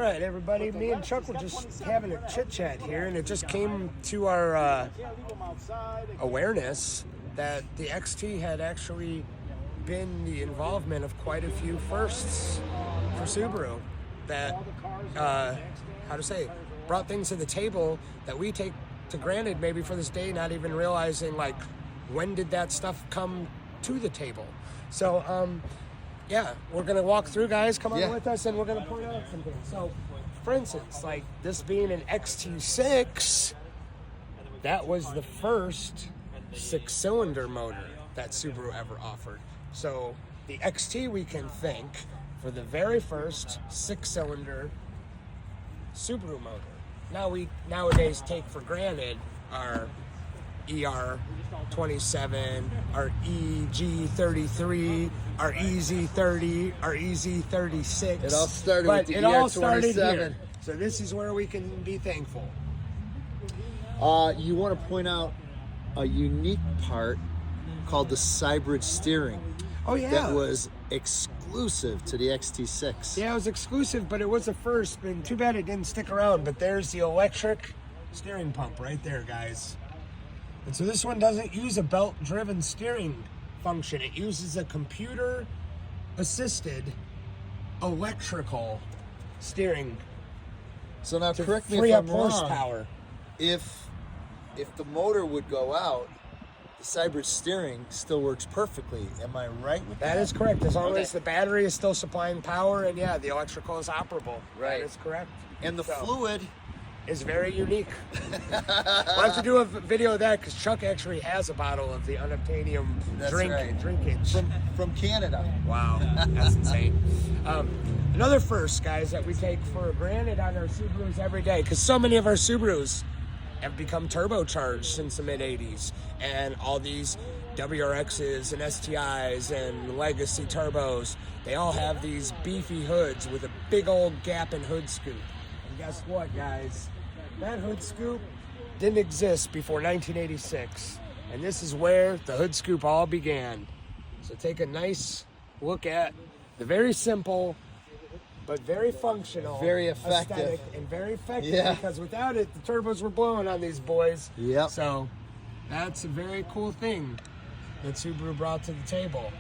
right, everybody. Me and Chuck were just having a chit chat here, and it just came to our awareness that the XT had actually been the involvement of quite a few firsts for Subaru that, brought things to the table that we take to granted maybe for this day, not even realizing, like, when did that stuff come to the table. So, we're going to walk through, guys. Come on with us, and we're going to point out some things. So, for instance, like this being an XT6, that was the first 6-cylinder motor that Subaru ever offered. So, the XT, we can thank for the very first 6-cylinder Subaru motor. Now we nowadays take for granted our ER27, our EG33, our EZ30, our EZ36. It all started with the ER27. So this is where we can be thankful. You want to point out a unique part called the Cybrid Steering. Oh, yeah. That was exclusive to the XT6. Yeah, it was exclusive, but it was a first. And too bad it didn't stick around. But there's the electric steering pump right there, guys. And so this one doesn't use a belt-driven steering function. It uses a computer-assisted electrical steering. So now, correct me if if I'm horsepower. wrong. If the motor would go out, the Cybrid Steering still works perfectly. Am I right with that? That is correct. As long as the battery is still supplying power, and the electrical is operable. Right. That is correct. And the fluid is very unique. We'll have to do a video of that because Chuck actually has a bottle of the unobtainium drinkage from Canada. Wow, that's insane. Another first, guys, that we take for granted on our Subarus every day, because so many of our Subarus have become turbocharged since the mid-'80s, and all these WRXs and STIs and legacy turbos, they all have these beefy hoods with a big old gap in hood scoop. And guess what, guys? That hood scoop didn't exist before 1986. And this is where the hood scoop all began. So take a nice look at the very simple, but very functional, very effective, aesthetic, and very effective, because without it, the turbos were blowing on these boys. Yep. So that's a very cool thing that Subaru brought to the table.